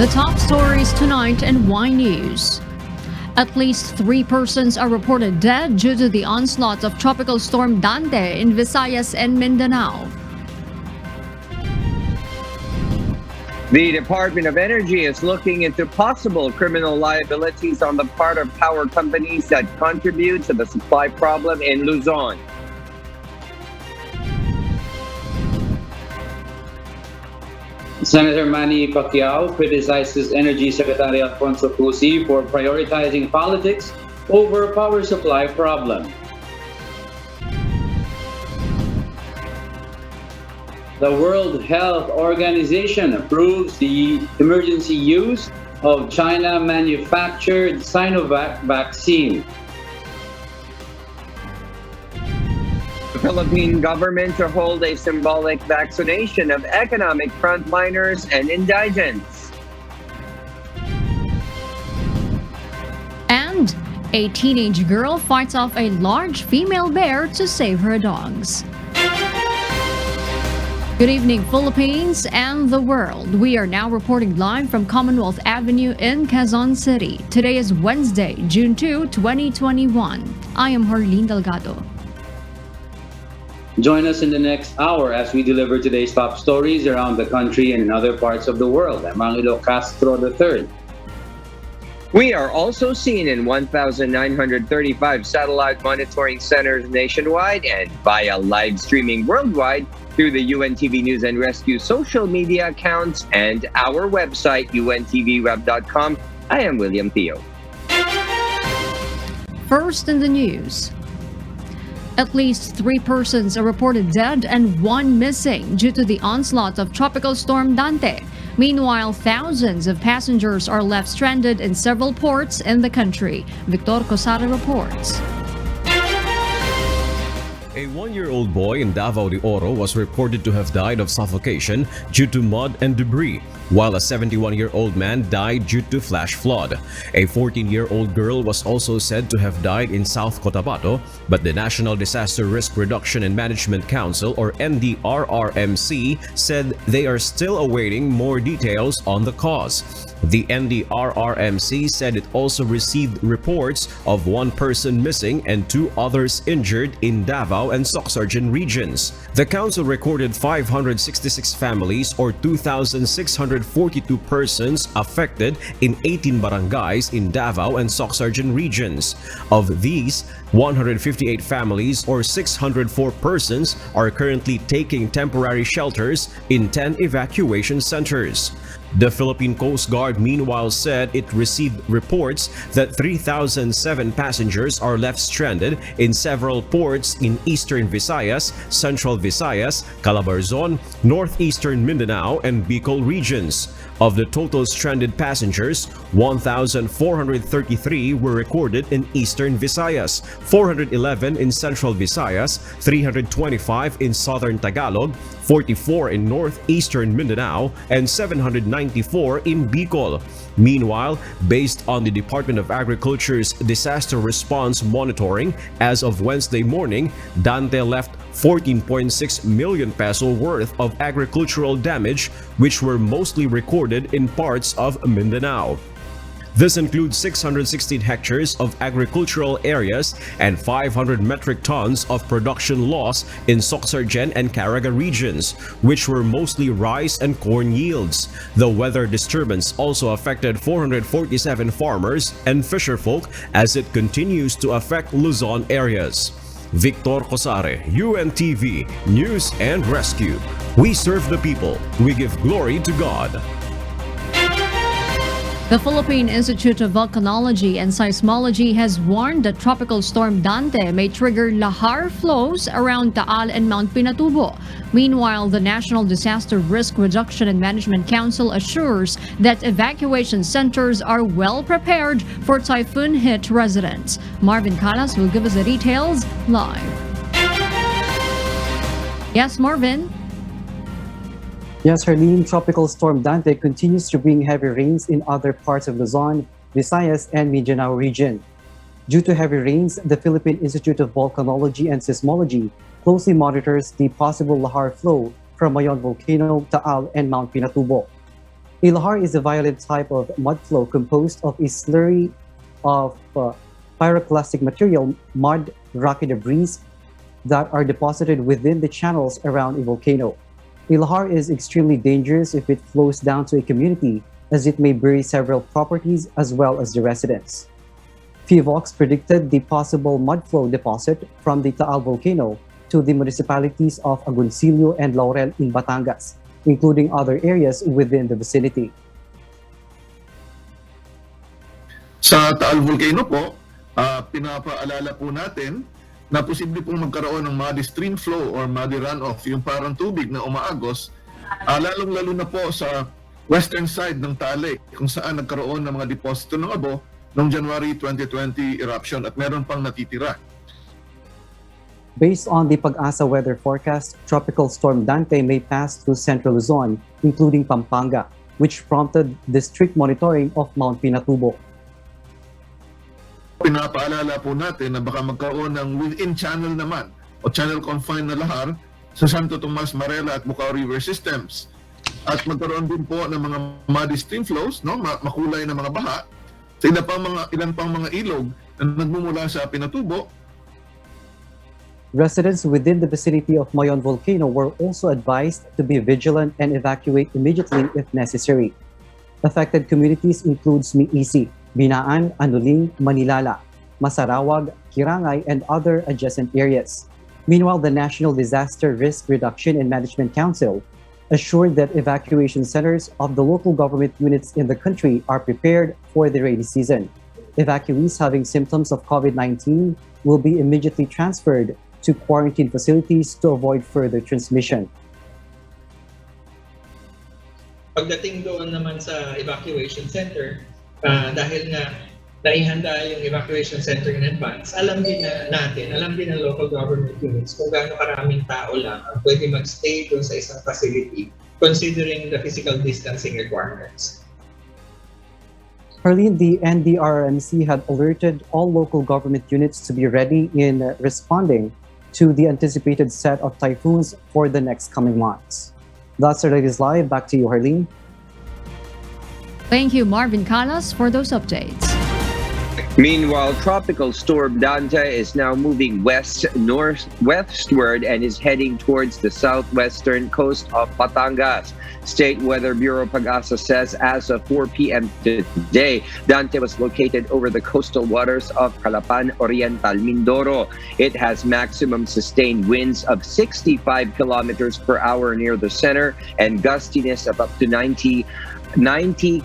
The top stories tonight in Y News. At least 3 persons are reported dead due to the onslaught of Tropical Storm Dante in Visayas and Mindanao. The Department of Energy is looking into possible criminal liabilities on the part of power companies that contribute to the supply problem in Luzon. Senator Manny Pacquiao criticizes Energy Secretary Alfonso Cusi for prioritizing politics over power supply problem. The World Health Organization approves the emergency use of China-manufactured Sinovac vaccine. The Philippine government to hold a symbolic vaccination of economic frontliners and indigents. And a teenage girl fights off a large female bear to save her dogs. Good evening, Philippines and the world. We are now reporting live from Commonwealth Avenue in Quezon City. Today is Wednesday, June 2, 2021. I am Harleen Delgado. Join us in the next hour as we deliver today's top stories around the country and in other parts of the world. I'm Angelo Castro III. We are also seen in 1,935 satellite monitoring centers nationwide and via live streaming worldwide through the UNTV News and Rescue social media accounts and our website, untvweb.com. I am William Theo. First in the news. At least 3 persons are reported dead and 1 missing due to the onslaught of Tropical Storm Dante. Meanwhile, thousands of passengers are left stranded in several ports in the country. Victor Cosara reports. A 1-year-old boy in Davao de Oro was reported to have died of suffocation due to mud and debris, while a 71-year-old man died due to flash flood. A 14-year-old girl was also said to have died in South Cotabato, but the National Disaster Risk Reduction and Management Council, or NDRRMC, said they are still awaiting more details on the cause. The NDRRMC said it also received reports of 1 person missing and 2 others injured in Davao and Sorsogon regions. The council recorded 566 families or 2,642 persons affected in 18 barangays in Davao and Sorsogon regions. Of these, 158 families or 604 persons are currently taking temporary shelters in 10 evacuation centers. The Philippine Coast Guard meanwhile said it received reports that 3,007 passengers are left stranded in several ports in Eastern Visayas, Central Visayas, Calabarzon, Northeastern Mindanao, and Bicol regions. Of the total stranded passengers, 1,433 were recorded in Eastern Visayas, 411 in Central Visayas, 325 in Southern Tagalog, 44 in Northeastern Mindanao, and 794 in Bicol. Meanwhile, based on the Department of Agriculture's disaster response monitoring, as of Wednesday morning, Dante left 14.6 million peso worth of agricultural damage, which were mostly recorded in parts of Mindanao. This includes 616 hectares of agricultural areas and 500 metric tons of production loss in Sorsogon and Caraga regions, which were mostly rice and corn yields. The weather disturbance also affected 447 farmers and fisherfolk as it continues to affect Luzon areas. Victor Cosare, UNTV, News and Rescue. We serve the people. We give glory to God. The Philippine Institute of Volcanology and Seismology has warned that Tropical Storm Dante may trigger lahar flows around Taal and Mount Pinatubo. Meanwhile, the National Disaster Risk Reduction and Management Council assures that evacuation centers are well prepared for typhoon-hit residents. Marvin Calas will give us the details live. Yes, Marvin? Yes, Harleen, Tropical Storm Dante continues to bring heavy rains in other parts of Luzon, Visayas, and Mindanao region. Due to heavy rains, the Philippine Institute of Volcanology and Seismology closely monitors the possible lahar flow from Mayon Volcano, Taal, and Mount Pinatubo. A lahar is a violent type of mudflow composed of a slurry of pyroclastic material, mud, rocky debris that are deposited within the channels around a volcano. A lahar is extremely dangerous if it flows down to a community, as it may bury several properties as well as the residents. PHIVOX predicted the possible mudflow deposit from the Taal volcano to the municipalities of Agoncillo and Laurel in Batangas, including other areas within the vicinity. Sa Taal Volcano po, pinapaalala po natin na posible pong magkaroon ng muddy stream flow or muddy runoff, yung parang tubig na umaagos, lalong-lalo na po sa western side ng Taal, kung saan nagkaroon ng mga deposito ng abo noong January 2020 eruption at meron pang natitira. Based on the Pag-asa weather forecast, Tropical Storm Dante may pass through Central Luzon, including Pampanga, which prompted the strict monitoring of Mount Pinatubo. Pinapaalala po natin na baka magkaroon ng within channel naman o channel confined na lahar sa Santo Tomas, Marela at Bucao River systems. At magkaroon din po ng mga muddy stream flows, no? Makulay na mga baha sa ilan pang mga ilog na nagmumula sa Pinatubo. Residents within the vicinity of Mayon volcano were also advised to be vigilant and evacuate immediately if necessary. Affected communities includes Miisi, Binaan, Anuling, Manilala, Masarawag, Kirangay, and other adjacent areas. Meanwhile, the National Disaster Risk Reduction and Management Council assured that evacuation centers of the local government units in the country are prepared for the rainy season. Evacuees having symptoms of COVID-19 will be immediately transferred to quarantine facilities to avoid further transmission. Pagdating doon naman sa evacuation center, dahil nga naihanda yung evacuation center in advance, alam din ng local government units kung gaano karaming tao lang ang pwede magstay doon sa isang facility considering the physical distancing requirements. Early, the NDRRMC had alerted all local government units to be ready in responding to the anticipated set of typhoons for the next coming months. That's our latest live. Back to you, Harleen. Thank you, Marvin Calas, for those updates. Meanwhile, Tropical Storm Dante is now moving westward and is heading towards the southwestern coast of Batangas. State Weather Bureau Pag-asa says as of 4 p.m. today, Dante was located over the coastal waters of Calapan Oriental, Mindoro. It has maximum sustained winds of 65 kilometers per hour near the center and gustiness of up to 90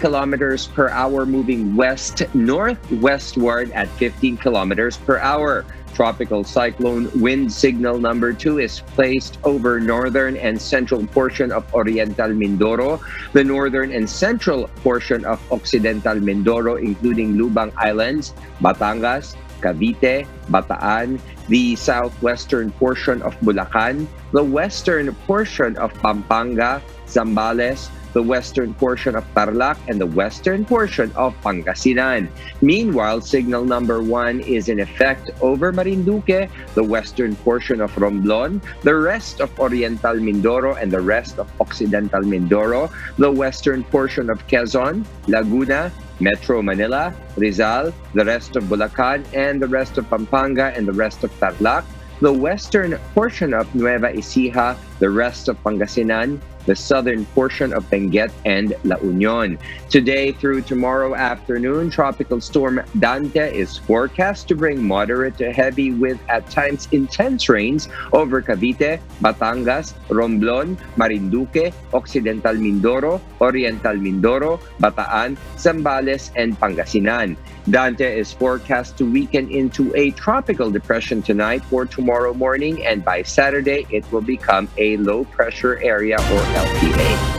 kilometers per hour moving west-northwestward at 15 kilometers per hour. Tropical cyclone wind signal number 2 is placed over northern and central portion of Oriental Mindoro, the northern and central portion of Occidental Mindoro, including Lubang Islands, Batangas, Cavite, Bataan, the southwestern portion of Bulacan, the western portion of Pampanga, Zambales, the western portion of Tarlac, and the western portion of Pangasinan. Meanwhile, signal number 1 is in effect over Marinduque, the western portion of Romblon, the rest of Oriental Mindoro, and the rest of Occidental Mindoro, the western portion of Quezon, Laguna, Metro Manila, Rizal, the rest of Bulacan, and the rest of Pampanga, and the rest of Tarlac, the western portion of Nueva Ecija, the rest of Pangasinan, the southern portion of Benguet and La Union. Today through tomorrow afternoon, Tropical Storm Dante is forecast to bring moderate to heavy with at times intense rains over Cavite, Batangas, Romblon, Marinduque, Occidental Mindoro, Oriental Mindoro, Bataan, Zambales, and Pangasinan. Dante is forecast to weaken into a tropical depression tonight or tomorrow morning, and by Saturday it will become a low pressure area or LPA.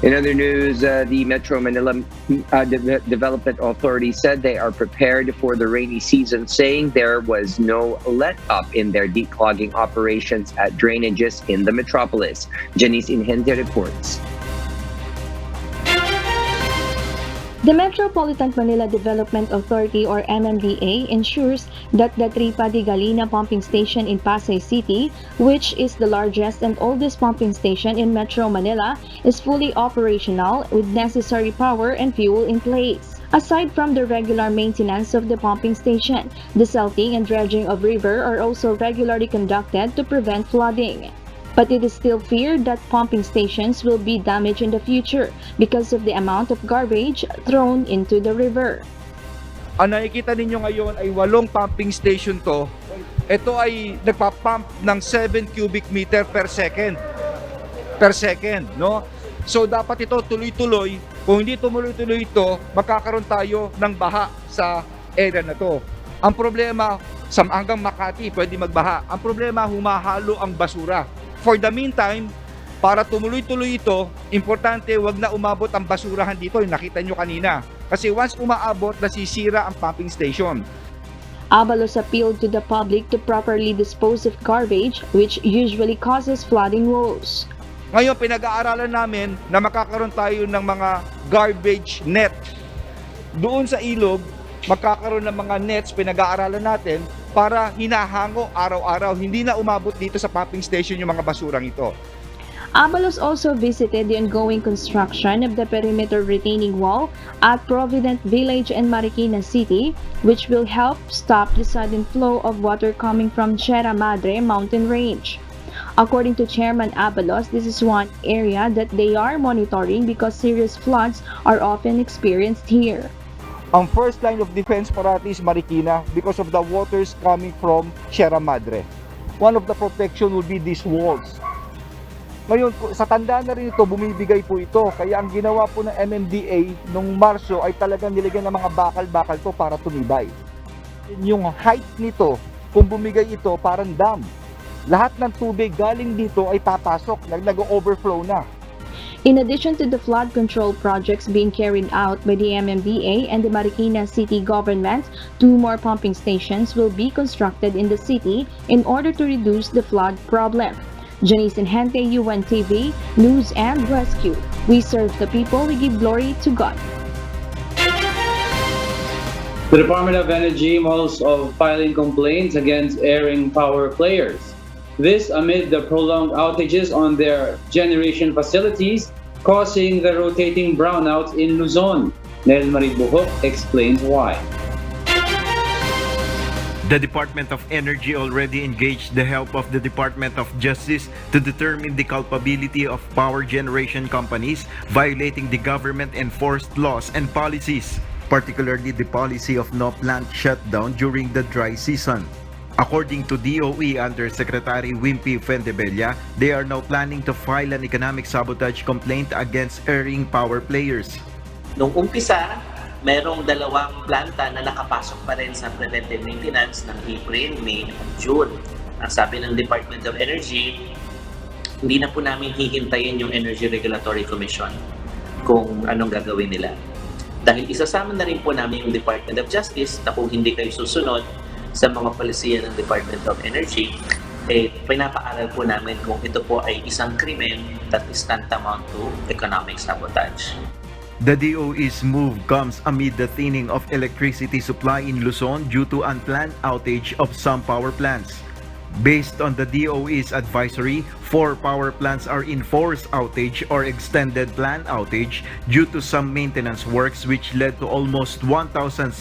In other news, the Metro Manila Development Authority said they are prepared for the rainy season, saying there was no let-up in their declogging operations at drainages in the metropolis. Janice Inhente reports. The Metropolitan Manila Development Authority or MMDA ensures that the Tripa de Galina pumping station in Pasay City, which is the largest and oldest pumping station in Metro Manila, is fully operational with necessary power and fuel in place. Aside from the regular maintenance of the pumping station, the salting and dredging of river are also regularly conducted to prevent flooding. But it is still feared that pumping stations will be damaged in the future because of the amount of garbage thrown into the river. Ang nakikita ninyo ngayon ay 8 pumping station to. Ito ay nagpa-pump ng 7 cubic meter per second. No? So dapat ito tuloy-tuloy. Kung hindi tumuloy-tuloy ito, magkakaroon tayo ng baha sa area na to. Ang problema, hanggang Makati pwede magbaha. Ang problema, humahalo ang basura. For the meantime, para tumuloy-tuloy ito, importante wag na umabot ang basurahan dito, yung nakita nyo kanina. Kasi once umaabot, nasisira ang pumping station. Abalos appealed to the public to properly dispose of garbage, which usually causes flooding woes. Ngayon, pinag-aaralan namin na makakaroon tayo ng mga garbage net. Doon sa ilog, magkakaroon ng mga nets, pinag-aaralan natin, para hinahango araw-araw, hindi na umabot dito sa pumping station yung mga basurang ito. Abalos also visited the ongoing construction of the perimeter retaining wall at Provident Village and Marikina City, which will help stop the sudden flow of water coming from Sierra Madre mountain range. According to Chairman Abalos, this is one area that they are monitoring because serious floods are often experienced here. Ang first line of defense parati is Marikina because of the waters coming from Sierra Madre. One of the protection will be these walls. Ngayon, sa tanda na rin ito, bumibigay po ito. Kaya ang ginawa po ng MMDA nung Marso ay talagang nilagyan ng mga bakal-bakal to para tumibay. Yung height nito, kung bumigay ito, parang dam. Lahat ng tubig galing dito ay papasok, nag-overflow na. In addition to the flood control projects being carried out by the MMDA and the Marikina City government, 2 more pumping stations will be constructed in the city in order to reduce the flood problem. Janice Hente, UNTV, News and Rescue. We serve the people, we give glory to God. The Department of Energy molds of filing complaints against airing power players. This amid the prolonged outages on their generation facilities, causing the rotating brownouts in Luzon. Nel Marie Buhok explains why. The Department of Energy already engaged the help of the Department of Justice to determine the culpability of power generation companies violating the government-enforced laws and policies, particularly the policy of no plant shutdown during the dry season. According to DOE Under Secretary Wimpy Fendebella, they are now planning to file an economic sabotage complaint against erring power players. Nung umpisa, merong 2 planta na nakapasok pa rin sa preventive maintenance ng April, May, at June. Ang sabi ng Department of Energy, hindi na po namin hihintayin yung Energy Regulatory Commission kung anong gagawin nila. Dahil isasama na rin po namin yung Department of Justice na kung hindi kayo susunod sa mga palisiya ng Department of Energy, pinapaaral po namin kung ito po ay isang krimen that is tantamount to economic sabotage. The DOE's move comes amid the thinning of electricity supply in Luzon due to unplanned outage of some power plants. Based on the DOE's advisory, 4 power plants are in forced outage or extended planned outage due to some maintenance works which led to almost 1,600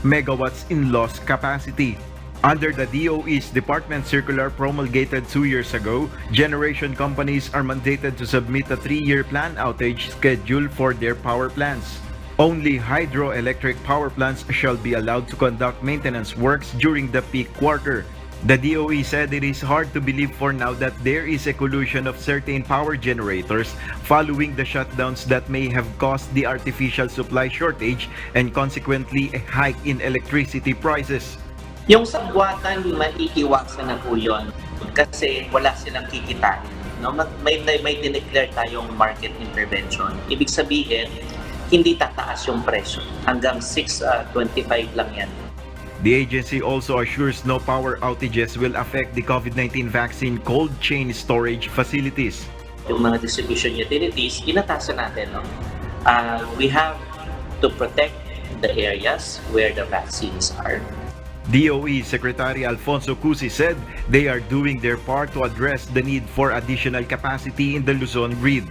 megawatts in lost capacity. Under the DOE's Department Circular promulgated 2 years ago, generation companies are mandated to submit a 3-year planned outage schedule for their power plants. Only hydroelectric power plants shall be allowed to conduct maintenance works during the peak quarter. The DOE said it is hard to believe for now that there is a collusion of certain power generators following the shutdowns that may have caused the artificial supply shortage and consequently a hike in electricity prices. Yung sabwatan, maiiwasan na po yun kasi wala silang kikitain. No? May dineclare tayong market intervention. Ibig sabihin, hindi tataas yung presyo. Hanggang 6.25 lang yan. The agency also assures no power outages will affect the COVID-19 vaccine cold chain storage facilities. Yung mga distribution utilities, inatasan natin. No? We have to protect the areas where the vaccines are. DOE Secretary Alfonso Cusi said they are doing their part to address the need for additional capacity in the Luzon grid.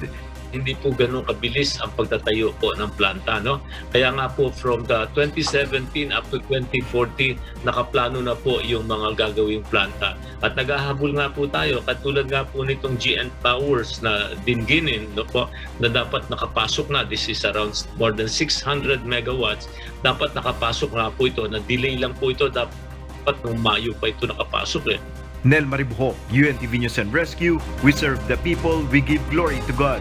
Hindi po ganun kabilis ang pagtatayo po ng planta, no? Kaya nga po from the 2017 up to 2040, nakaplano na po yung mga gagawing planta. At naghahabol nga po tayo, katulad nga po nitong GN Powers na Dinginin, no po, na dapat nakapasok na. This is around more than 600 megawatts. Dapat nakapasok nga po ito, na-delay lang po ito, dapat noong Mayo pa ito nakapasok eh. Nel Maribuho, UNTV News and Rescue, we serve the people, we give glory to God.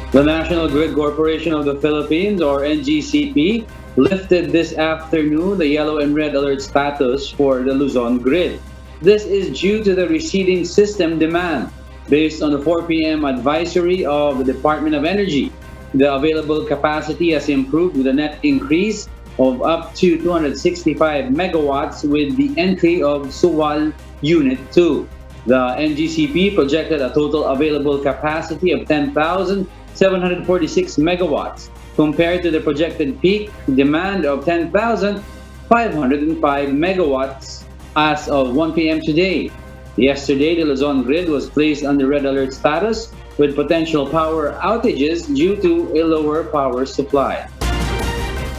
The National Grid Corporation of the Philippines, or NGCP, lifted this afternoon the yellow and red alert status for the Luzon grid. This is due to the receding system demand. Based on the 4 p.m. advisory of the Department of Energy, the available capacity has improved with a net increase of up to 265 megawatts with the entry of Suwal Unit 2. The NGCP projected a total available capacity of 10,746 megawatts compared to the projected peak demand of 10,505 megawatts as of 1 p.m. today. Yesterday, the Luzon grid was placed under red alert status with potential power outages due to a lower power supply.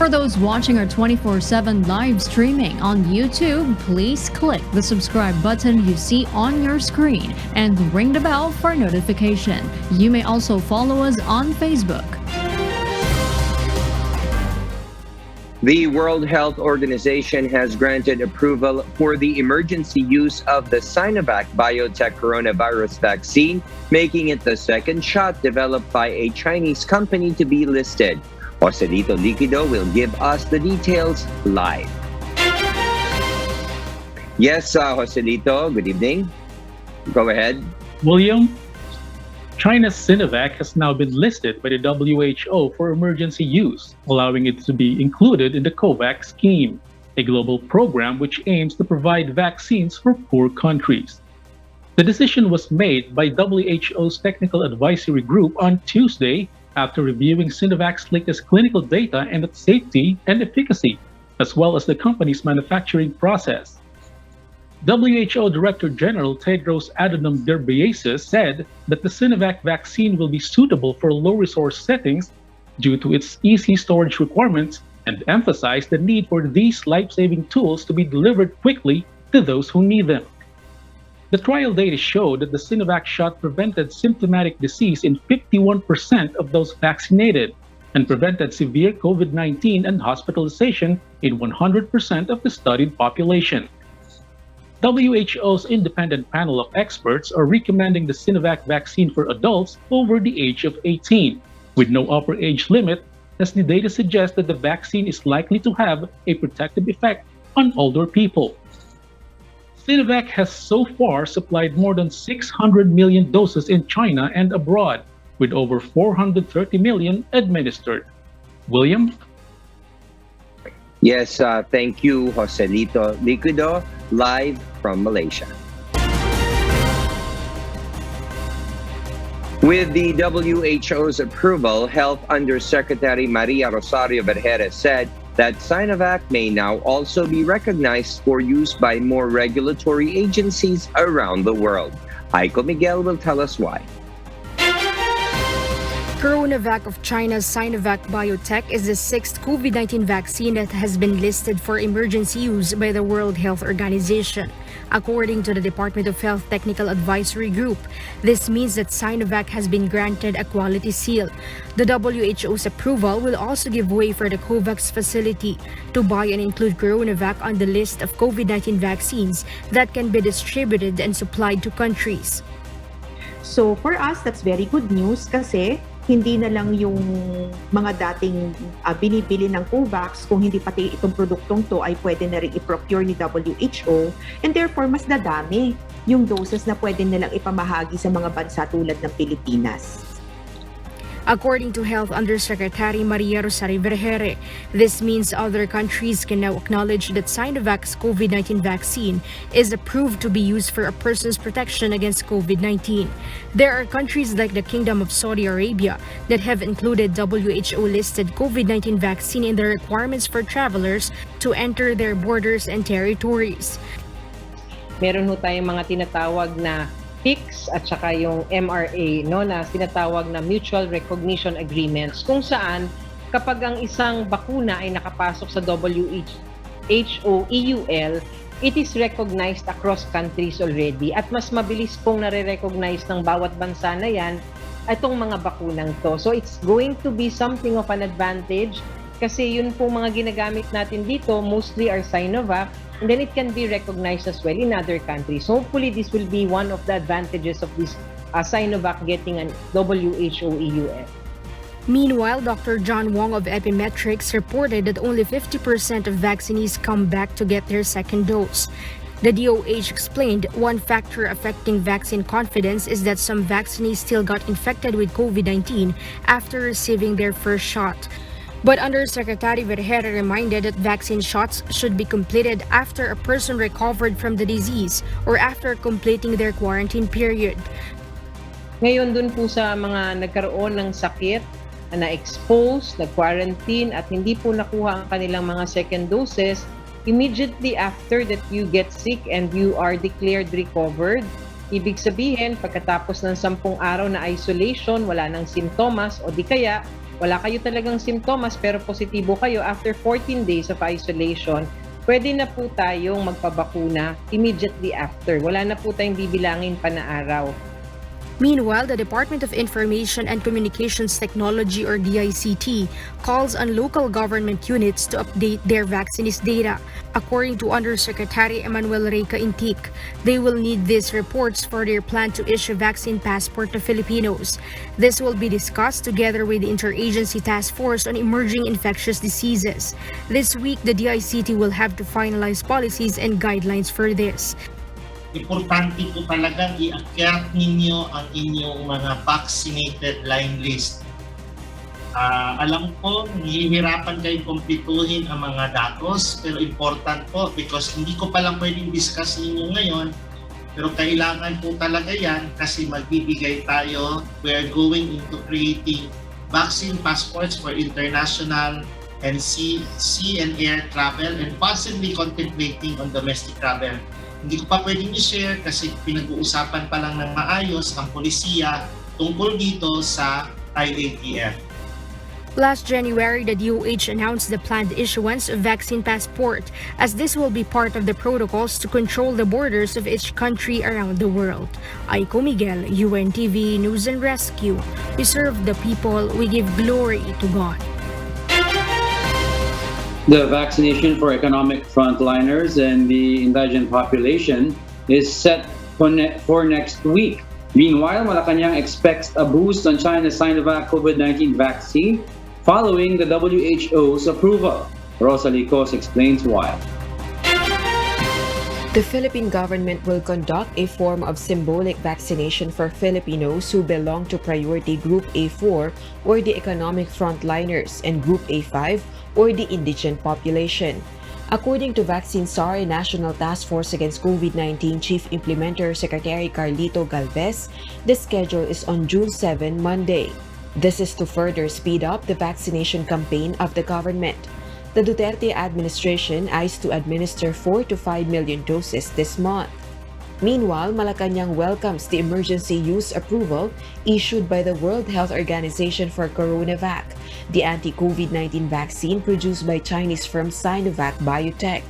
For those watching our 24/7 live streaming on YouTube, please click the subscribe button you see on your screen and ring the bell for notification. You may also follow us on Facebook. The World Health Organization has granted approval for the emergency use of the Sinovac biotech coronavirus vaccine, making it the second shot developed by a Chinese company to be listed. Joselito Liquido will give us the details live. Yes, Joselito, good evening. Go ahead. William, China's Sinovac has now been listed by the WHO for emergency use, allowing it to be included in the COVAX scheme, a global program which aims to provide vaccines for poor countries. The decision was made by WHO's Technical Advisory Group on Tuesday after reviewing Sinovac's latest clinical data and its safety and efficacy, as well as the company's manufacturing process. WHO Director General Tedros Adhanom Ghebreyesus said that the Sinovac vaccine will be suitable for low-resource settings due to its easy storage requirements and emphasized the need for these life-saving tools to be delivered quickly to those who need them. The trial data showed that the Sinovac shot prevented symptomatic disease in 51% of those vaccinated and prevented severe COVID-19 and hospitalization in 100% of the studied population. WHO's independent panel of experts are recommending the Sinovac vaccine for adults over the age of 18, with no upper age limit, as the data suggests that the vaccine is likely to have a protective effect on older people. Sinovac has so far supplied more than 600 million doses in China and abroad, with over 430 million administered. William? Yes, thank you, Joselito Liquido, live from Malaysia. With the WHO's approval, Health Undersecretary Maria Rosario Vergeres said that Sinovac may now also be recognized for use by more regulatory agencies around the world. Aiko Miguel will tell us why. CoronaVac of China's Sinovac Biotech is the sixth COVID-19 vaccine that has been listed for emergency use by the World Health Organization. According to the Department of Health Technical Advisory Group, this means that Sinovac has been granted a quality seal. The WHO's approval will also give way for the COVAX facility to buy and include CoronaVac on the list of COVID-19 vaccines that can be distributed and supplied to countries. So for us, that's very good news kasi hindi na lang yung mga dating binibili ng COVAX, kung hindi pati itong produktong to ay pwede na rin i-procure ni WHO, and therefore mas dadami yung doses na pwede nilang ipamahagi sa mga bansa tulad ng Pilipinas. According to Health Undersecretary Maria Rosario Vergere, this means other countries can now acknowledge that Sinovac's COVID-19 vaccine is approved to be used for a person's protection against COVID-19. There are countries like the Kingdom of Saudi Arabia that have included WHO-listed COVID-19 vaccine in the requirements for travelers to enter their borders and territories. Meron ho tayong mga tinatawag na PICS at saka yung MRA, no, na tinatawag na Mutual Recognition Agreements, kung saan kapag ang isang bakuna ay nakapasok sa WHO EUL, it is recognized across countries already at mas mabilis pong nare-recognize ng bawat bansa na yan itong mga bakunang to. So it's going to be something of an advantage kasi yun po mga ginagamit natin dito mostly are Sinovac, and then it can be recognized as well in other countries. Hopefully, this will be one of the advantages of this Sinovac getting an WHO EUL. Meanwhile, Dr. John Wong of Epimetrics reported that only 50% of vaccinees come back to get their second dose. The DOH explained one factor affecting vaccine confidence is that some vaccinees still got infected with COVID-19 after receiving their first shot. But Undersecretary Vergere reminded that vaccine shots should be completed after a person recovered from the disease or after completing their quarantine period. Ngayon dun po sa mga nagkaroon ng sakit, na-expose, nag-quarantine at hindi po nakuha ang kanilang mga second doses, immediately after that you get sick and you are declared recovered, ibig sabihin pagkatapos ng 10 araw na isolation, wala nang simptomas o di kaya wala kayo talagang simptomas pero positibo kayo after 14 days of isolation, pwede na po tayong magpabakuna immediately after. Wala na po tayong bibilangin pa na araw. Meanwhile, the Department of Information and Communications Technology or DICT calls on local government units to update their vaccinist data. According to Undersecretary Emmanuel Reyca Intic, they will need these reports for their plan to issue vaccine passport to Filipinos. This will be discussed together with the Interagency Task Force on Emerging Infectious Diseases. This week, the DICT will have to finalize policies and guidelines for this. Importante po talaga i-akyat ninyo ang inyong mga vaccinated line list. Alam ko, hihirapan kayong kumpletuhin ang mga datos, pero important po because hindi ko palang pwedeng discuss ninyo ngayon, pero kailangan po talaga yan kasi magbibigay tayo. We are going into creating vaccine passports for international and sea and air travel and possibly contemplating on domestic travel. Hindi ko pa pwedeng i-share kasi pinag-uusapan pa lang ng maayos ang polisiya tungkol dito sa IATF. Last January, the DOH announced the planned issuance of vaccine passport as this will be part of the protocols to control the borders of each country around the world. Aiko Miguel, UNTV News and Rescue. We serve the people, we give glory to God. The vaccination for economic frontliners and the indigent population is set for next week. Meanwhile, Malacanang expects a boost on China's Sinovac COVID-19 vaccine following the WHO's approval. Rosalie Cos explains why. The Philippine government will conduct a form of symbolic vaccination for Filipinos who belong to Priority Group A4 or the economic frontliners and Group A5 or the indigent population. According to Vaccine SAR National Task Force Against COVID-19 Chief Implementer Secretary Carlito Galvez, the schedule is on June 7, Monday. This is to further speed up the vaccination campaign of the government. The Duterte administration eyes to administer 4 to 5 million doses this month. Meanwhile, Malacanang welcomes the emergency use approval issued by the World Health Organization for CoronaVac, the anti-COVID-19 vaccine produced by Chinese firm Sinovac Biotech.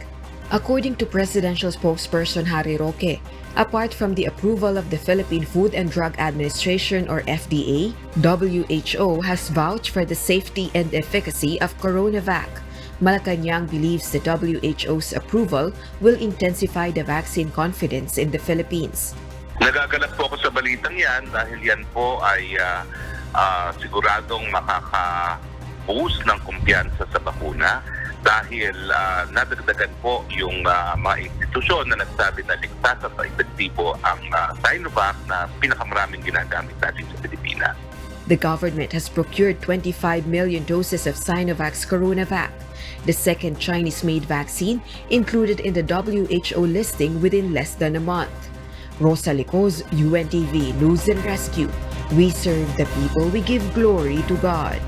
According to Presidential spokesperson Harry Roque, apart from the approval of the Philippine Food and Drug Administration or FDA, WHO has vouched for the safety and efficacy of CoronaVac. Malacanang believes the WHO's approval will intensify the vaccine confidence in the Philippines. Nagagalak po ako sa balitang yan dahil yan po ay siguradong makaka-boost ng kumpiyansa sa bakuna dahil nadagdagan po yung mga institusyon na nagsabi na ligtas at epektibo ang Sinovac na pinakamaraming ginagamit natin sa Pilipinas. The government has procured 25 million doses of Sinovac's CoronaVac, the second Chinese-made vaccine included in the WHO listing within less than a month. Rosa Licos, UNTV News and Rescue. We serve the people, we give glory to God.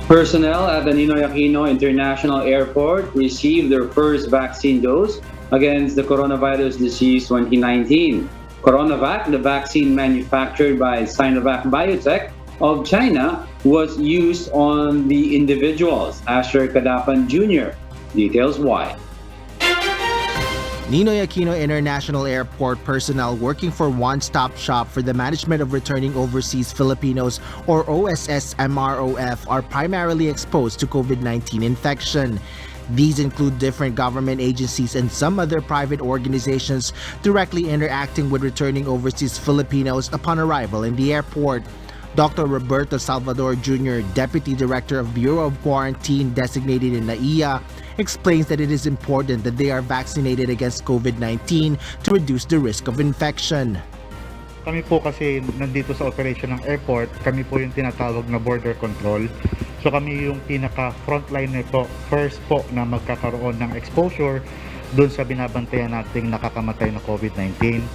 Personnel at the Ninoy Aquino International Airport received their first vaccine dose against the coronavirus disease 2019. CoronaVac, the vaccine manufactured by Sinovac Biotech of China, was used on the individuals. Asher Kadapan Jr. details why. Ninoy Aquino International Airport personnel working for One Stop Shop for the Management of Returning Overseas Filipinos or OSS-MROF are primarily exposed to COVID-19 infection. These include different government agencies and some other private organizations directly interacting with returning overseas Filipinos upon arrival in the airport. Dr. Roberto Salvador Jr., Deputy Director of Bureau of Quarantine designated in NAIA, explains that it is important that they are vaccinated against COVID-19 to reduce the risk of infection. Kami po kasi nandito sa operation ng airport, kami po yung tinatawag na border control. So kami yung pinaka-frontliner po, first po na magkakaroon ng exposure dun sa binabantayan nating nakakamatay na COVID-19.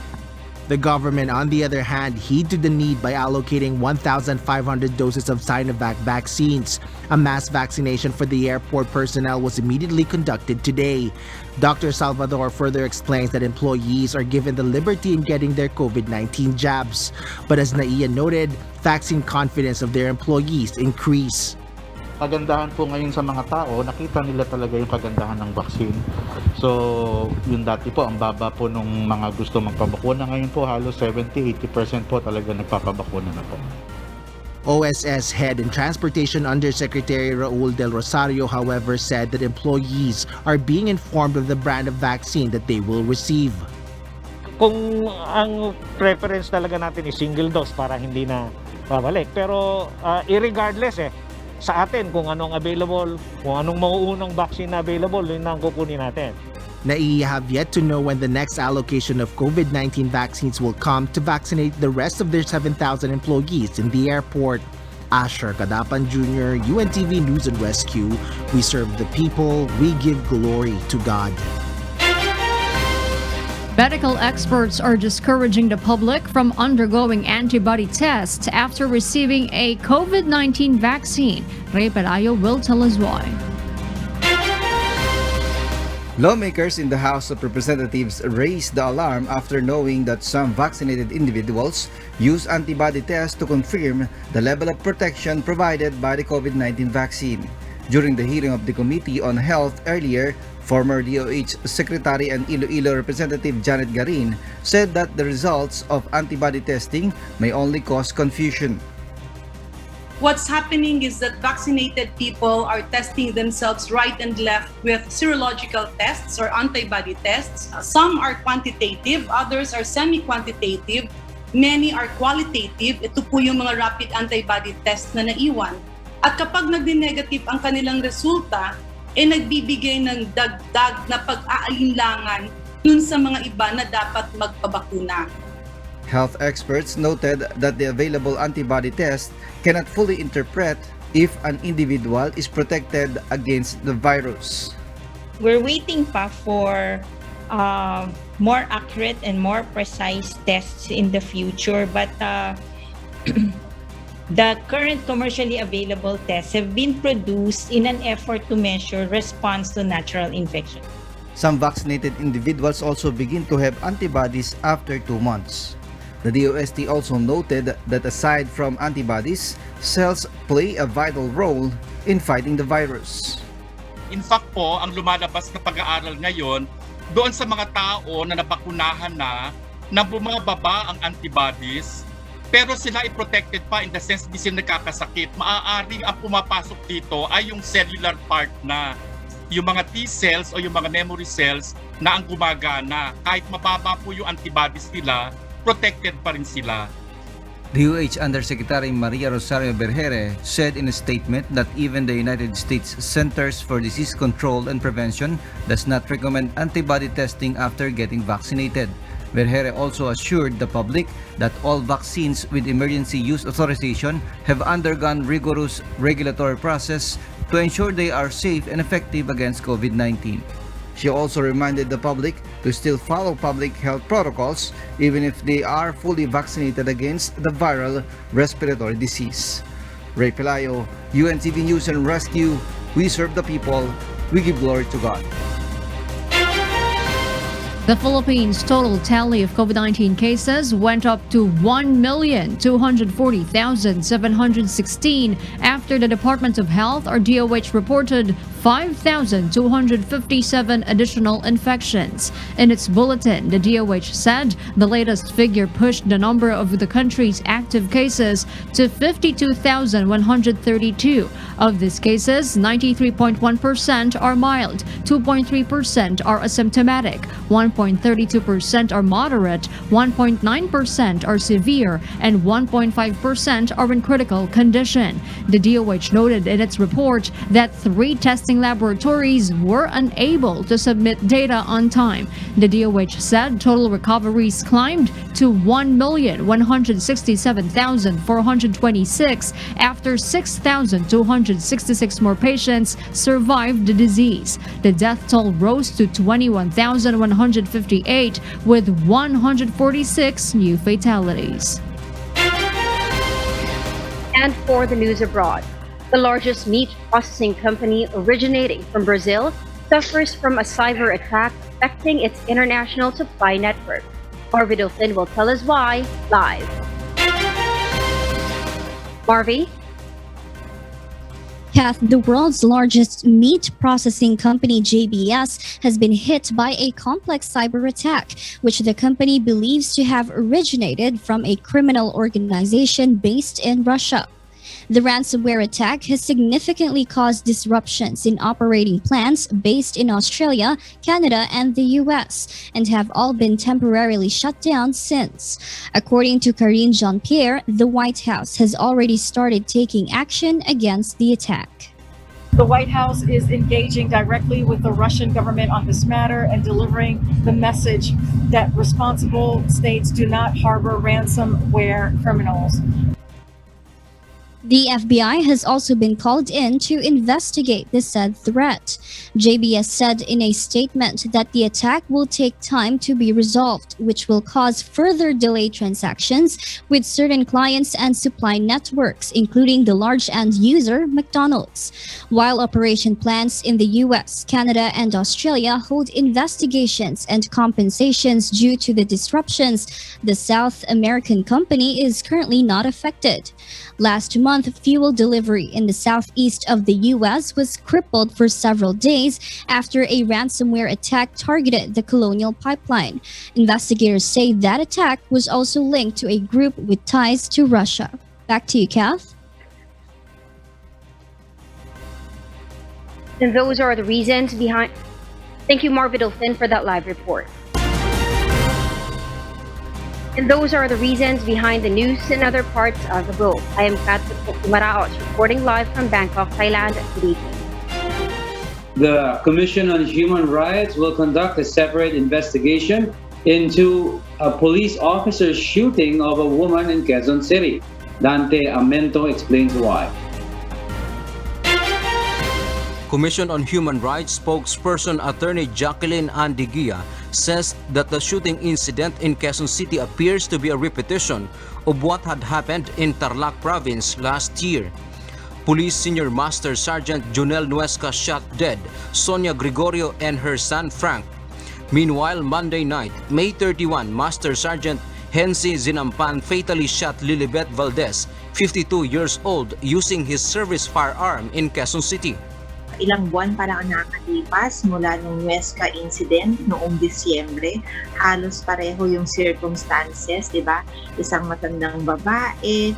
The government, on the other hand, heeded the need by allocating 1,500 doses of Sinovac vaccines. A mass vaccination for the airport personnel was immediately conducted today. Dr. Salvador further explains that employees are given the liberty in getting their COVID-19 jabs. But as NAIA noted, vaccine confidence of their employees increase. Kagandahan po ngayon sa mga tao, nakita nila talaga yung kagandahan ng vaccine. So, yung dati po, ang baba po nung mga gusto magpabakuna. Ngayon po, halos 70-80% po talaga nagpapabakuna na po. OSS Head and Transportation Undersecretary Raul Del Rosario, however, said that employees are being informed of the brand of vaccine that they will receive. Kung ang preference talaga natin is single dose para hindi na babalik. Pero irregardless sa atin kung anong available, kung anong mauunang vaccine na available, yun ang kukunin natin. NAIA have yet to know when the next allocation of COVID-19 vaccines will come to vaccinate the rest of their 7,000 employees in the airport. Asher Kadapan Jr., UNTV News and Rescue. We serve the people, we give glory to God. Medical experts are discouraging the public from undergoing antibody tests after receiving a COVID-19 vaccine. Ray Pacquiao will tell us why. Lawmakers in the House of Representatives raised the alarm after knowing that some vaccinated individuals use antibody tests to confirm the level of protection provided by the COVID-19 vaccine. During the hearing of the Committee on Health earlier, former DOH Secretary and Iloilo Representative Janet Garin said that the results of antibody testing may only cause confusion. What's happening is that vaccinated people are testing themselves right and left with serological tests or antibody tests. Some are quantitative, others are semi-quantitative, many are qualitative. Ito po yung mga rapid antibody tests na naiwan. At kapag nagdi-negative ang kanilang resulta, nagbibigay ng dagdag na pag-aalinlangan dun sa mga iba na dapat magpabakuna. Health experts noted that the available antibody test cannot fully interpret if an individual is protected against the virus. We're waiting pa for more accurate and more precise tests in the future, but the current commercially available tests have been produced in an effort to measure response to natural infection. Some vaccinated individuals also begin to have antibodies after 2 months. The DOST also noted that aside from antibodies, cells play a vital role in fighting the virus. In fact po, ang lumalabas na pag-aaral ngayon, doon sa mga tao na nabakunahan na bumababa ang antibodies, pero sila ay protected pa in the sense di sila nagkakasakit. Maaaring ang pumapasok dito ay yung cellular part na, yung mga T cells o yung mga memory cells na ang gumagana. Kahit mababa po yung antibodies nila, protected pa rin sila. DOH Undersecretary Maria Rosario Bergere said in a statement that even the United States Centers for Disease Control and Prevention does not recommend antibody testing after getting vaccinated. Vergere also assured the public that all vaccines with emergency use authorization have undergone rigorous regulatory process to ensure they are safe and effective against COVID-19. She also reminded the public to still follow public health protocols even if they are fully vaccinated against the viral respiratory disease. Ray Pelayo, UNTV News and Rescue. We serve the people. We give glory to God. The Philippines' total tally of COVID-19 cases went up to 1,240,716 after the Department of Health or DOH reported 5,257 additional infections. In its bulletin, the DOH said the latest figure pushed the number of the country's active cases to 52,132. Of these cases, 93.1% are mild, 2.3% are asymptomatic, 1.32% are moderate, 1.9% are severe, and 1.5% are in critical condition. The DOH noted in its report that 3 testing laboratories were unable to submit data on time. The DOH said total recoveries climbed to 1,167,426 after 6,266 more patients survived the disease. The death toll rose to 21,158 with 146 new fatalities. And for the news abroad, the largest meat processing company originating from Brazil suffers from a cyber attack affecting its international supply network. Marvy Dolphin will tell us why live. Marvy? Kath, the world's largest meat processing company, JBS, has been hit by a complex cyber attack, which the company believes to have originated from a criminal organization based in Russia. The ransomware attack has significantly caused disruptions in operating plants based in Australia, Canada, and the US, and have all been temporarily shut down since. According to Karine Jean-Pierre, the White House has already started taking action against the attack. The White House is engaging directly with the Russian government on this matter and delivering the message that responsible states do not harbor ransomware criminals. The FBI has also been called in to investigate the said threat. JBS said in a statement that the attack will take time to be resolved, which will cause further delayed transactions with certain clients and supply networks, including the large end user, McDonald's. While operation plants in the US, Canada, and Australia hold investigations and compensations due to the disruptions, the South American company is currently not affected. Last month, fuel delivery in the southeast of the U.S. was crippled for several days after a ransomware attack targeted the Colonial Pipeline. Investigators say that attack was also linked to a group with ties to Russia. Back to you, Kath. And those are the reasons behind... Thank you, Marvy Dolphin, for that live report. And those are the reasons behind the news in other parts of the globe. I am Kat Maraos, reporting live from Bangkok, Thailand. Good evening. The Commission on Human Rights will conduct a separate investigation into a police officer's shooting of a woman in Quezon City. Dante Amento explains why. Commission on Human Rights spokesperson Attorney Jacqueline Andigia says that the shooting incident in Quezon City appears to be a repetition of what had happened in Tarlac province last year. Police Senior Master Sergeant Junel Nuesca shot dead Sonia Gregorio and her son Frank. Meanwhile, Monday night, May 31, Master Sergeant Hensi Zinampan fatally shot Lilibet Valdez, 52 years old, using his service firearm in Quezon City. Ilang buwan pa lang nakakalipas mula nung Nuesca incident noong Disyembre. Halos pareho yung circumstances, di ba? Isang matandang babae,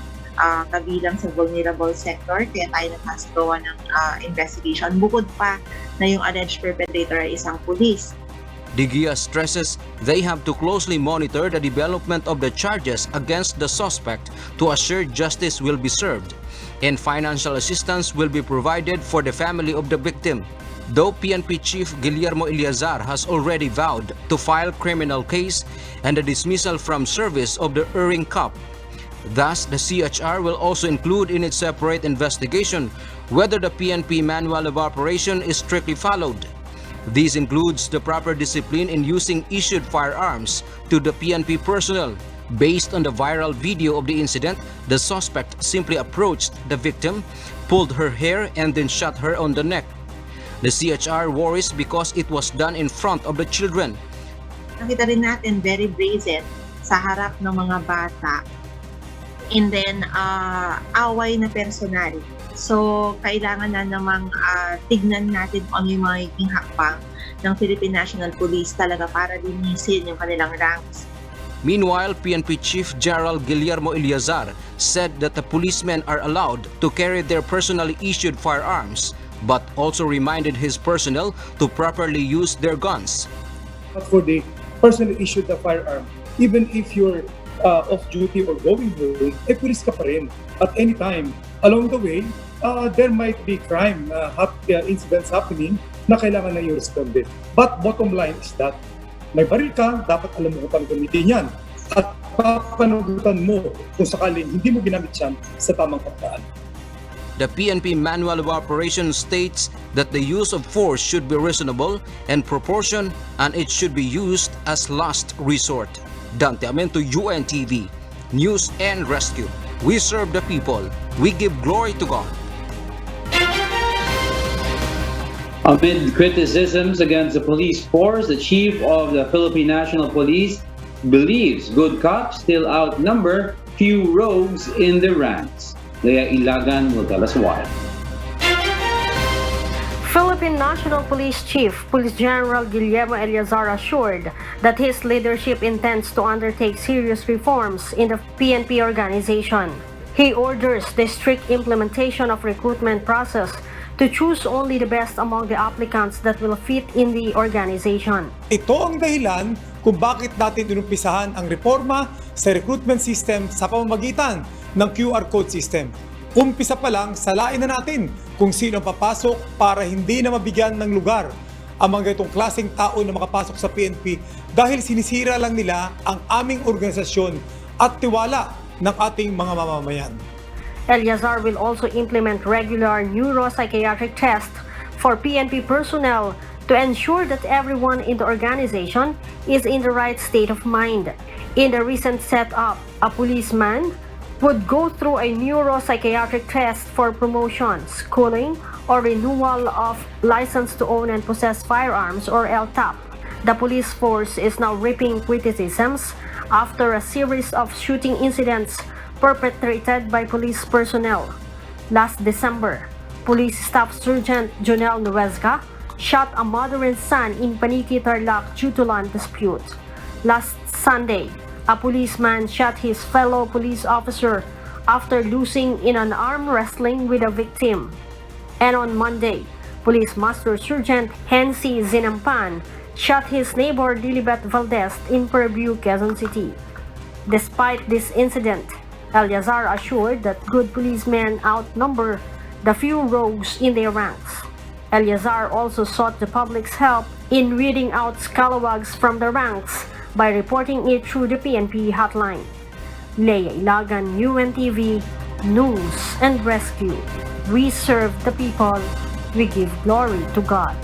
kabilang sa vulnerable sector, kaya tayo nagsagawa ng investigation. Bukod pa na yung alleged perpetrator ay isang pulis. Digia stresses they have to closely monitor the development of the charges against the suspect to assure justice will be served and financial assistance will be provided for the family of the victim. though PNP Chief Guillermo Eleazar has already vowed to file criminal case and the dismissal from service of the erring cop. Thus, the CHR will also include in its separate investigation whether the PNP manual of operation is strictly followed. This includes the proper discipline in using issued firearms to the PNP personnel. Based on the viral video of the incident, the suspect simply approached the victim, pulled her hair, and then shot her on the neck. The CHR worries because it was done in front of the children. Nakita rin natin very brazen sa harap ng mga bata. And then, away na personal. So, kailangan na namang tignan natin kung ano yung magiging hakbang ng Philippine National Police talaga para linisin yung kanilang ranks. Meanwhile, PNP Chief General Guillermo Eleazar said that the policemen are allowed to carry their personally issued firearms, but also reminded his personnel to properly use their guns. For the personally issued the firearm, even if you're off duty or going home, police ka pa rin. At any time, along the way, there might be crime incidents happening na kailangan na i-responde. But bottom line is that may baril ka, dapat alam mo kung paano gamitin yan. At papanugutan mo kung sakaling hindi mo ginamit yan sa tamang paraan. The PNP Manual of Operation states that the use of force should be reasonable and proportion, and it should be used as last resort. Dante Amento, UNTV, News and Rescue. We serve the people. We give glory to God. Amid criticisms against the police force, the chief of the Philippine National Police believes good cops still outnumber few rogues in the ranks. Lea Ilagan will tell us why. Philippine National Police Chief Police General Guillermo Eleazar assured that his leadership intends to undertake serious reforms in the PNP organization. He orders the strict implementation of recruitment process to choose only the best among the applicants that will fit in the organization. Ito ang dahilan kung bakit natin inumpisahan ang reforma sa recruitment system sa pamamagitan ng QR code system. Umpisa pa lang, salain na natin kung sino papasok para hindi na mabigyan ng lugar ang mga itong klaseng tao na makapasok sa PNP dahil sinisira lang nila ang aming organisasyon at tiwala ng ating mga mamamayan. Eleazar will also implement regular neuropsychiatric tests for PNP personnel to ensure that everyone in the organization is in the right state of mind. In the recent setup, a policeman would go through a neuropsychiatric test for promotion, schooling, or renewal of license to own and possess firearms or LTAP. The police force is now reaping criticisms after a series of shooting incidents perpetrated by police personnel. Last December, Police Staff Sergeant Jonel Nuezca shot a mother and son in Paniki, Tarlac due to land dispute. Last Sunday, a policeman shot his fellow police officer after losing in an arm wrestling with a victim. And on Monday, Police Master Sergeant Hensi Zinampan shot his neighbor Lilibet Valdez in Pueblo, Quezon City. Despite this incident, Eleazar assured that good policemen outnumber the few rogues in their ranks. Eleazar also sought the public's help in weeding out scalawags from the ranks by reporting it through the PNP hotline. Lea Ilagan, UNTV, News and Rescue. We serve the people. We give glory to God.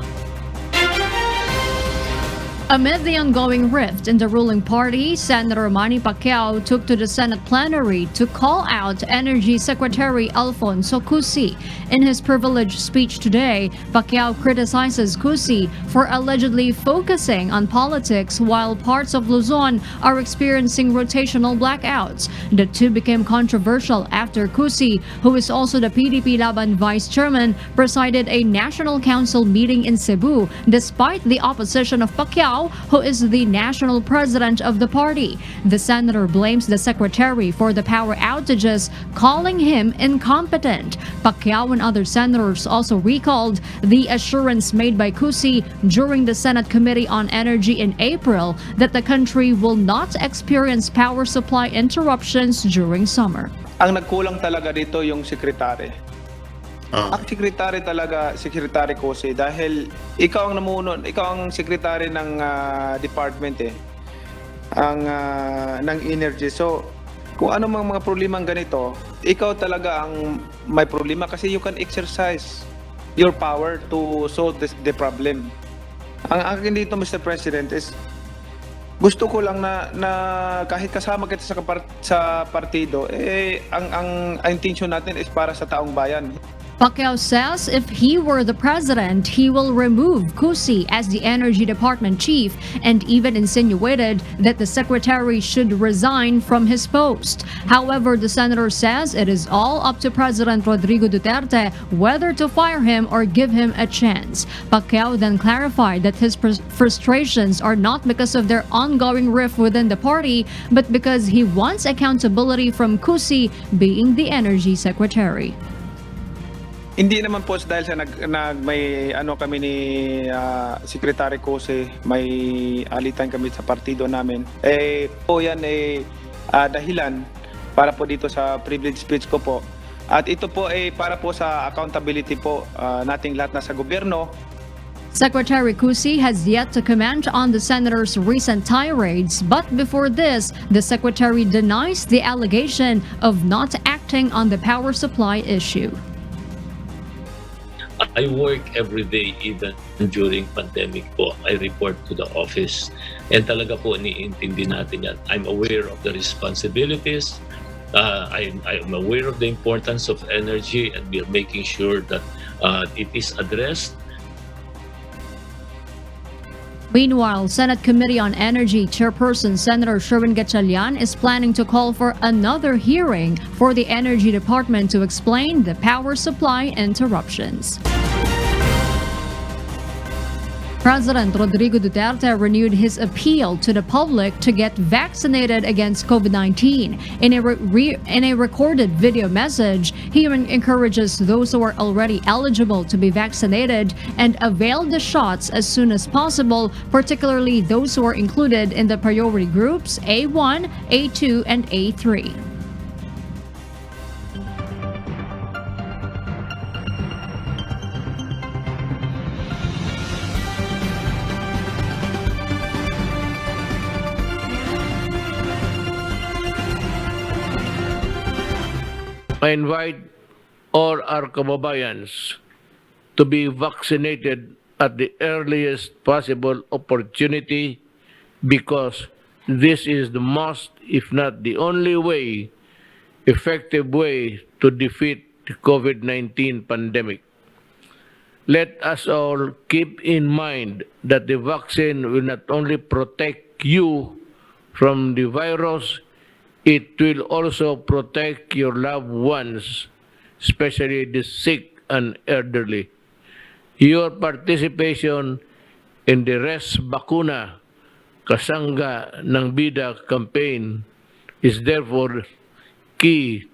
Amid the ongoing rift in the ruling party, Senator Manny Pacquiao took to the Senate plenary to call out Energy Secretary Alfonso Cusi. In his privileged speech today, Pacquiao criticizes Cusi for allegedly focusing on politics while parts of Luzon are experiencing rotational blackouts. The two became controversial after Cusi, who is also the PDP Laban Vice Chairman, presided a National Council meeting in Cebu despite the opposition of Pacquiao, who is the national president of the party. The senator blames the secretary for the power outages, calling him incompetent. Pacquiao and other senators also recalled the assurance made by Cusi during the Senate Committee on Energy in April that the country will not experience power supply interruptions during summer. Ang nagkulang talaga dito yung sekretary. Ang secretary talaga, Secretary Cusi, dahil ikaw ang namuno, ikaw ang secretary ng department ng energy. So, kung ano mang mga problemang ganito, ikaw talaga ang may problema kasi you can exercise your power to solve the problem. Ang akin dito, Mr. President, is gusto ko lang na kahit kasama kita sa partido, ang intention natin is para sa taong bayan. Pacquiao says if he were the president, he will remove Cusi as the Energy Department chief and even insinuated that the secretary should resign from his post. However, the senator says it is all up to President Rodrigo Duterte whether to fire him or give him a chance. Pacquiao then clarified that his frustrations are not because of their ongoing rift within the party, but because he wants accountability from Cusi being the energy secretary. Hindi naman po dahil sa may kami ni Secretary Cusi, may alitan kami sa partido namin. Po yan dahilan para po dito sa privilege speech ko po. At ito po para po sa accountability po nating lahat na sa gobyerno. Secretary Cusi has yet to comment on the senator's recent tirades, but before this, the secretary denies the allegation of not acting on the power supply issue. I work every day, even during pandemic po. I report to the office. And talaga po, niintindi natin yan. I'm aware of the responsibilities. I'm aware of the importance of energy, and we're making sure that it is addressed. Meanwhile, Senate Committee on Energy Chairperson Senator Sherwin Gatchalian is planning to call for another hearing for the Energy Department to explain the power supply interruptions. President Rodrigo Duterte renewed his appeal to the public to get vaccinated against COVID-19. In a recorded video message, he encourages those who are already eligible to be vaccinated and avail the shots as soon as possible, particularly those who are included in the priority groups A1, A2, and A3. I invite all our kababayans to be vaccinated at the earliest possible opportunity because this is the most, if not the only way, effective way to defeat the COVID-19 pandemic. Let us all keep in mind that the vaccine will not only protect you from the virus, it will also protect your loved ones, especially the sick and elderly. Your participation in the Res Bakuna kasangga ng BIDA campaign is therefore key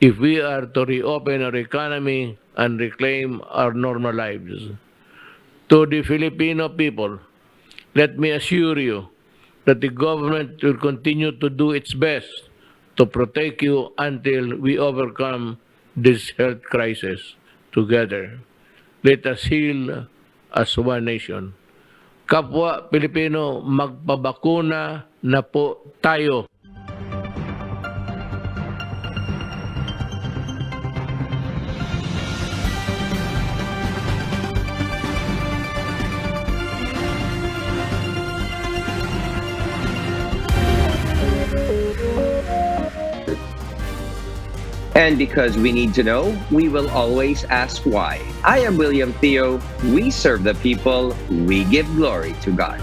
if we are to reopen our economy and reclaim our normal lives. To the Filipino people, let me assure you that the government will continue to do its best to protect you until we overcome this health crisis together. Let us heal as one nation. Kapwa Pilipino, magpabakuna na po tayo. And because we need to know, we will always ask why. I am William Theo. We serve the people. We give glory to God.